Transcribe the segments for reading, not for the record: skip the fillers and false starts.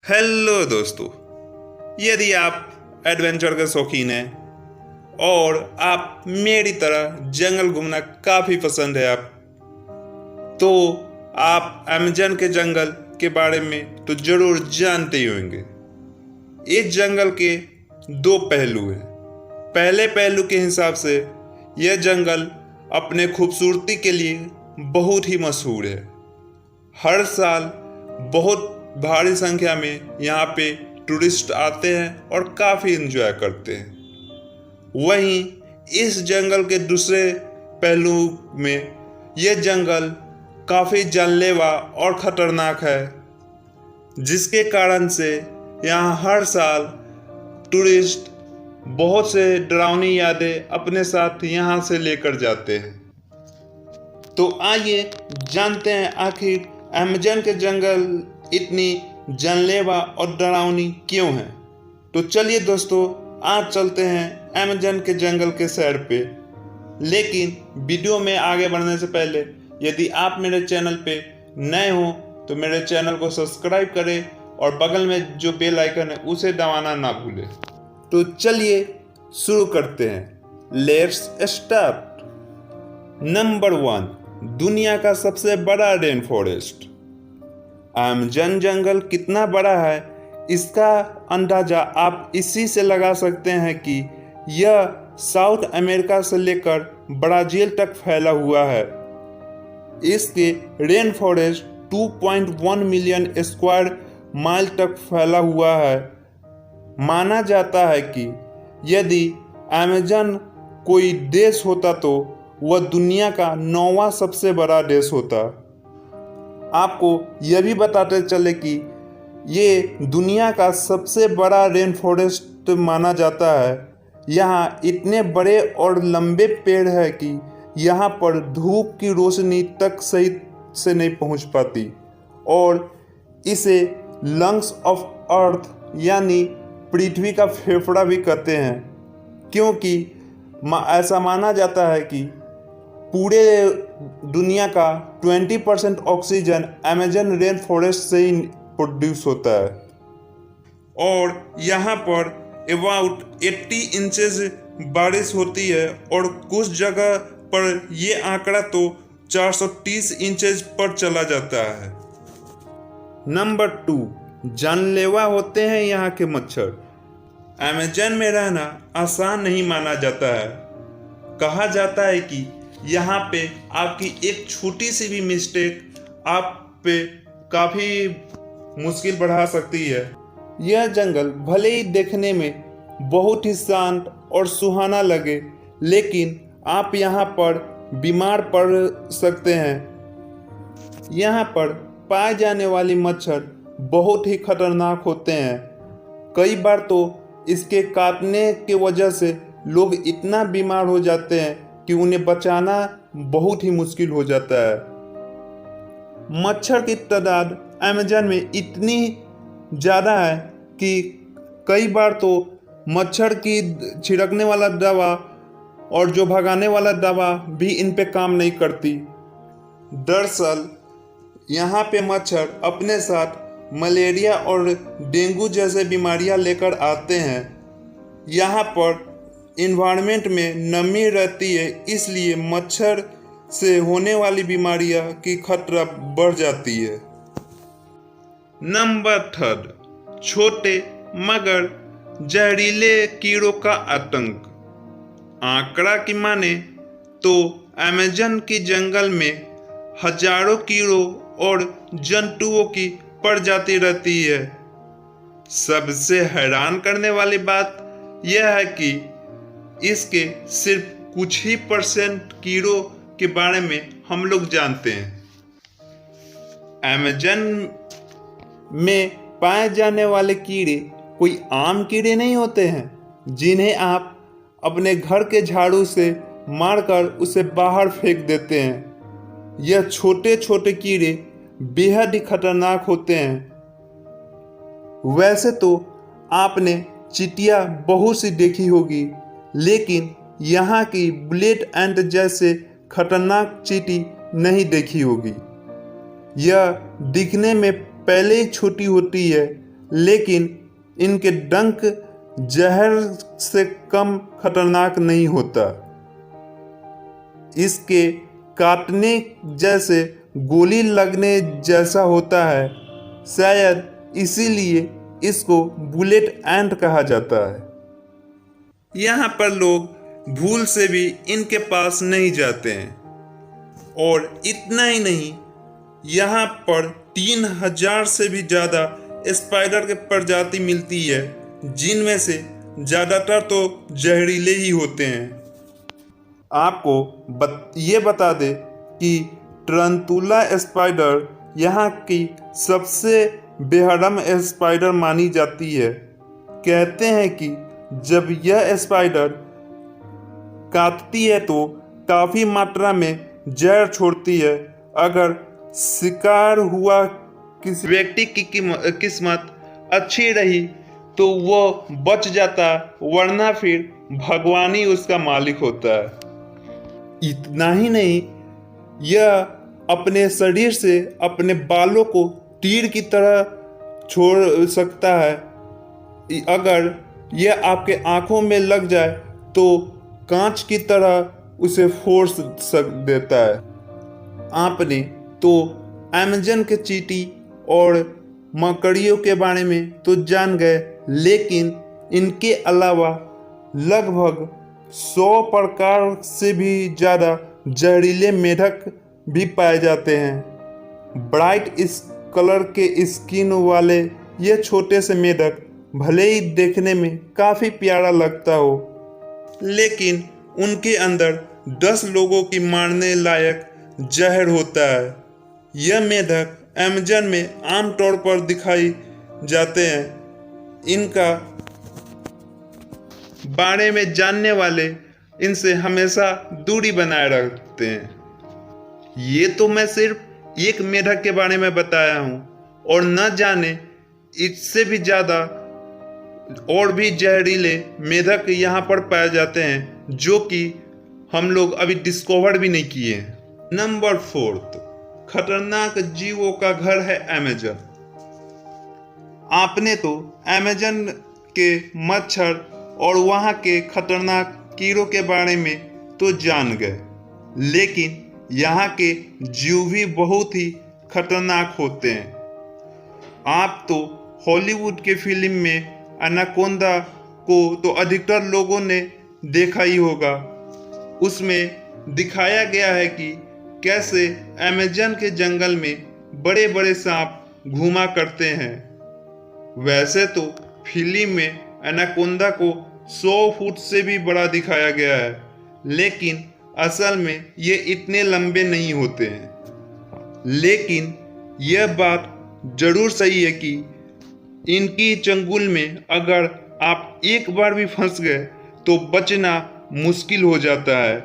Hello दोस्तों, यदि आप एडवेंचर के शौकीन हैं और आप मेरी तरह जंगल घूमना काफ़ी पसंद है तो आप अमेजन के जंगल के बारे में तो ज़रूर जानते ही होंगे। इस जंगल के दो पहलू हैं। पहले पहलू के हिसाब से यह जंगल अपने खूबसूरती के लिए बहुत ही मशहूर है। हर साल बहुत भारी संख्या में यहाँ पे टूरिस्ट आते हैं और काफ़ी एंजॉय करते हैं। वहीं इस जंगल के दूसरे पहलू में यह जंगल काफ़ी जानलेवा और ख़तरनाक है, जिसके कारण से यहाँ हर साल टूरिस्ट बहुत से डरावनी यादें अपने साथ यहाँ से लेकर जाते हैं। तो आइए जानते हैं आखिर अमेजन के जंगल इतनी जानलेवा और डरावनी क्यों है। तो चलिए दोस्तों, आज चलते हैं अमेजन के जंगल के सैर पे। लेकिन वीडियो में आगे बढ़ने से पहले यदि आप मेरे चैनल पे नए हो तो मेरे चैनल को सब्सक्राइब करें और बगल में जो बेल आइकन है उसे दबाना ना भूलें। तो चलिए शुरू करते हैं। Let's start. नंबर 1, दुनिया का सबसे बड़ा रेन फॉरेस्ट। अमेजन जंगल कितना बड़ा है इसका अंदाजा आप इसी से लगा सकते हैं कि यह साउथ अमेरिका से लेकर ब्राज़ील तक फैला हुआ है। इसके rain forest 2.1 million square mile तक फैला हुआ है। माना जाता है कि यदि अमेजन कोई देश होता तो वह दुनिया का 9वां सबसे बड़ा देश होता। आपको यह भी बताते चले कि ये दुनिया का सबसे बड़ा रेन फॉरेस्ट माना जाता है। यहाँ इतने बड़े और लंबे पेड़ हैं कि यहाँ पर धूप की रोशनी तक सही से नहीं पहुँच पाती और इसे लंग्स ऑफ अर्थ यानी पृथ्वी का फेफड़ा भी कहते हैं, क्योंकि ऐसा माना जाता है कि पूरे दुनिया का 20% ऑक्सीजन अमेजन रेन फॉरेस्ट से ही प्रोड्यूस होता है। और यहाँ पर अबाउट 80 इंचेस बारिश होती है और कुछ जगह पर ये आंकड़ा तो 430 इंचेस पर चला जाता है। नंबर 2, जानलेवा होते हैं यहाँ के मच्छर। अमेजन में रहना आसान नहीं माना जाता है। कहा जाता है कि यहाँ पे आपकी एक छोटी सी भी मिस्टेक आप पे काफ़ी मुश्किल बढ़ा सकती है। यह जंगल भले ही देखने में बहुत ही शांत और सुहाना लगे, लेकिन आप यहाँ पर बीमार पड़ सकते हैं। यहाँ पर पाए जाने वाली मच्छर बहुत ही खतरनाक होते हैं। कई बार तो इसके काटने की वजह से लोग इतना बीमार हो जाते हैं कि उन्हें बचाना बहुत ही मुश्किल हो जाता है। मच्छर की तादाद अमेजन में इतनी ज़्यादा है कि कई बार तो मच्छर की छिड़कने वाला दवा और जो भगाने वाला दवा भी इन पे काम नहीं करती। दरअसल यहाँ पे मच्छर अपने साथ मलेरिया और डेंगू जैसे बीमारियाँ लेकर आते हैं। यहाँ पर इन्वायरमेंट में नमी रहती है, इसलिए मच्छर से होने वाली बीमारियां की खतरा बढ़ जाती है। नंबर 3, छोटे मगर जहरीले कीड़ों का आतंक। आंकड़ा की माने तो अमेजन की जंगल में हजारों कीड़ों और जंतुओं की प्रजाति रहती है। सबसे हैरान करने वाली बात यह है कि इसके सिर्फ कुछ ही % कीड़ों के बारे में हम लोग जानते हैं। अमेजन में पाए जाने वाले कीड़े कोई आम कीड़े नहीं होते हैं जिन्हें आप अपने घर के झाड़ू से मारकर उसे बाहर फेंक देते हैं। यह छोटे छोटे कीड़े बेहद ही खतरनाक होते हैं। वैसे तो आपने चींटियां बहुत सी देखी होगी, लेकिन यहाँ की ब्लेड एंट जैसे खतरनाक चींटी नहीं देखी होगी। यह दिखने में पहले ही छोटी होती है लेकिन इनके डंक जहर से कम खतरनाक नहीं होता। इसके काटने जैसे गोली लगने जैसा होता है, शायद इसीलिए इसको बुलेट एंट कहा जाता है। यहाँ पर लोग भूल से भी इनके पास नहीं जाते हैं। और इतना ही नहीं, यहाँ पर 3000 से भी ज़्यादा स्पाइडर के प्रजाति मिलती है, जिनमें से ज़्यादातर तो जहरीले ही होते हैं। आपको ये बता दे कि टरंतुला स्पाइडर यहाँ की सबसे बेहरम स्पाइडर मानी जाती है। कहते हैं कि जब यह स्पाइडर काटती है तो काफ़ी मात्रा में जहर छोड़ती है। अगर शिकार हुआ किसी व्यक्ति की किस्मत अच्छी रही तो वह बच जाता, वरना फिर भगवान ही उसका मालिक होता है। इतना ही नहीं, यह अपने शरीर से अपने बालों को तीर की तरह छोड़ सकता है। अगर यह आपके आंखों में लग जाए तो कांच की तरह उसे फोड़ देता है। आपने तो अमेज़न के चींटी और मकड़ियों के बारे में तो जान गए, लेकिन इनके अलावा लगभग 100 प्रकार से भी ज़्यादा जहरीले मेढक भी पाए जाते हैं। ब्राइट इस कलर के स्किन वाले ये छोटे से मेढक भले ही देखने में काफ़ी प्यारा लगता हो, लेकिन उनके अंदर 10 लोगों की मारने लायक जहर होता है। यह मेढक अमेज़न में आमतौर पर दिखाई जाते हैं। इनका बारे में जानने वाले इनसे हमेशा दूरी बनाए रखते हैं। ये तो मैं सिर्फ एक मेढक के बारे में बताया हूँ, और न जाने इससे भी ज़्यादा और भी जहरीले मेढक यहाँ पर पाए जाते हैं, जो कि हम लोग अभी डिस्कवर भी नहीं किए हैं। नंबर 4, खतरनाक जीवों का घर है अमेज़न। आपने तो अमेज़न के मच्छर और वहाँ के खतरनाक कीड़ों के बारे में तो जान गए, लेकिन यहाँ के जीव भी बहुत ही खतरनाक होते हैं। आप तो हॉलीवुड के फिल्म में एनाकोंडा को तो अधिकतर लोगों ने देखा ही होगा। उसमें दिखाया गया है कि कैसे अमेज़न के जंगल में बड़े बड़े सांप घूमा करते हैं। वैसे तो फिल्म में एनाकोंडा को 100 फुट से भी बड़ा दिखाया गया है, लेकिन असल में ये इतने लंबे नहीं होते हैं। लेकिन यह बात जरूर सही है कि इनकी चंगुल में अगर आप एक बार भी फंस गए तो बचना मुश्किल हो जाता है।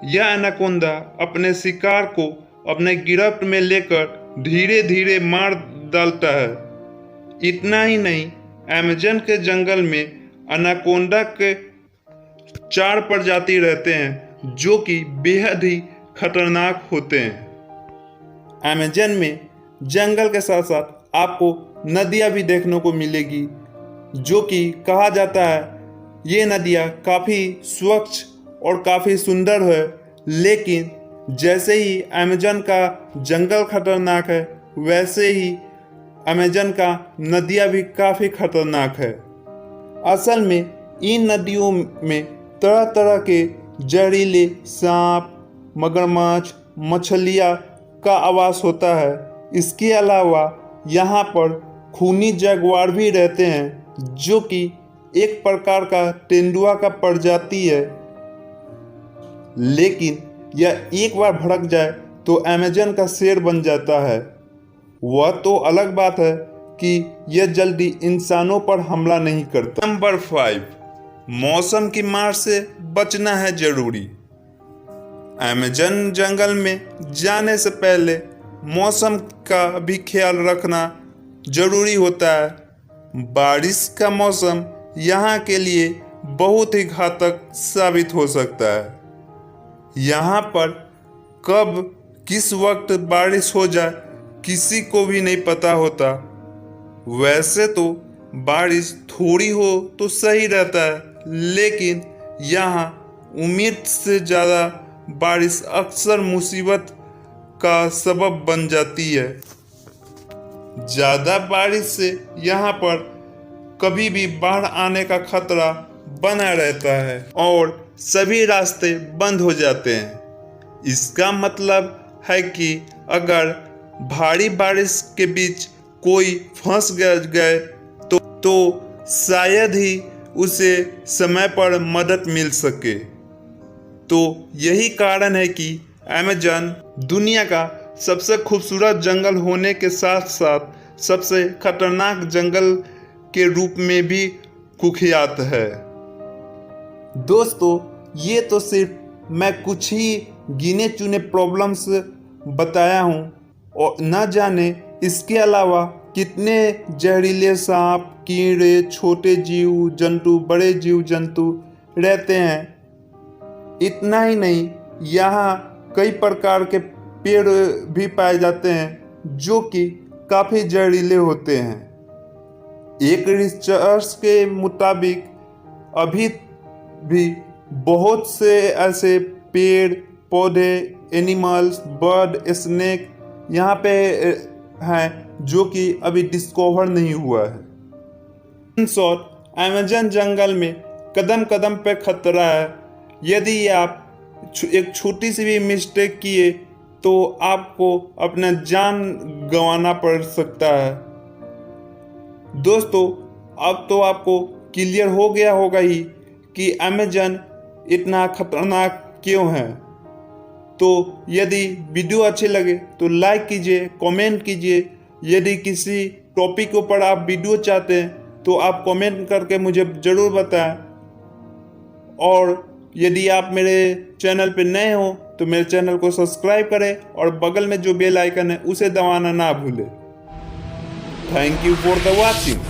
यह एनाकोंडा अपने शिकार को अपने गिरफ्त में लेकर धीरे धीरे मार डालता है। इतना ही नहीं, अमेज़न के जंगल में एनाकोंडा के 4 प्रजाति रहते हैं, जो कि बेहद ही खतरनाक होते हैं। अमेज़न में जंगल के साथ साथ आपको नदियाँ भी देखने को मिलेगी, जो कि कहा जाता है ये नदियाँ काफ़ी स्वच्छ और काफ़ी सुंदर है। लेकिन जैसे ही अमेज़न का जंगल खतरनाक है, वैसे ही अमेज़न का नदियाँ भी काफ़ी खतरनाक है। असल में इन नदियों में तरह तरह के जहरीले सांप, मगरमच्छ, मछलियाँ का आवास होता है। इसके अलावा यहाँ पर खूनी जगुआर भी रहते हैं, जो कि एक प्रकार का तेंदुआ का प्रजाति है। लेकिन यह एक बार भड़क जाए तो अमेज़न का शेर बन जाता है। वह तो अलग बात है कि यह जल्दी इंसानों पर हमला नहीं करता। नंबर 5, मौसम की मार से बचना है जरूरी। अमेज़न जंगल में जाने से पहले मौसम का भी ख्याल रखना जरूरी होता है। बारिश का मौसम यहाँ के लिए बहुत ही घातक साबित हो सकता है। यहाँ पर कब किस वक्त बारिश हो जाए किसी को भी नहीं पता होता। वैसे तो बारिश थोड़ी हो तो सही रहता है, लेकिन यहाँ उम्मीद से ज़्यादा बारिश अक्सर मुसीबत का सबब बन जाती है। ज़्यादा बारिश से यहाँ पर कभी भी बाढ़ आने का खतरा बना रहता है और सभी रास्ते बंद हो जाते हैं। इसका मतलब है कि अगर भारी बारिश के बीच कोई फंस गए तो शायद ही उसे समय पर मदद मिल सके। तो यही कारण है कि अमेज़न दुनिया का सबसे खूबसूरत जंगल होने के साथ साथ सबसे खतरनाक जंगल के रूप में भी कुख्यात है। दोस्तों, ये तो सिर्फ मैं कुछ ही गिने चुने प्रॉब्लम्स बताया हूँ और न जाने इसके अलावा कितने जहरीले सांप, कीड़े, छोटे जीव जंतु, बड़े जीव जंतु रहते हैं। इतना ही नहीं, यहाँ कई प्रकार के पेड़ भी पाए जाते हैं जो कि काफ़ी जहरीले होते हैं। एक रिसर्च के मुताबिक अभी भी बहुत से ऐसे पेड़ पौधे, एनिमल्स, बर्ड, स्नेक यहाँ पे हैं जो कि अभी डिस्कवर नहीं हुआ है। इन शॉर्ट, अमेज़न जंगल में कदम कदम पे खतरा है। यदि आप एक छोटी सी भी मिस्टेक किए तो आपको अपना जान गंवाना पड़ सकता है। दोस्तों, अब तो आपको क्लियर हो गया होगा ही कि अमेज़न इतना खतरनाक क्यों है। तो यदि वीडियो अच्छे लगे तो लाइक कीजिए, कमेंट कीजिए। यदि किसी टॉपिक के ऊपर आप वीडियो चाहते हैं तो आप कमेंट करके मुझे ज़रूर बताएं। और यदि आप मेरे चैनल पे नए हो तो मेरे चैनल को सब्सक्राइब करें और बगल में जो बेल आइकन है उसे दबाना ना भूलें। Thank you for the watching.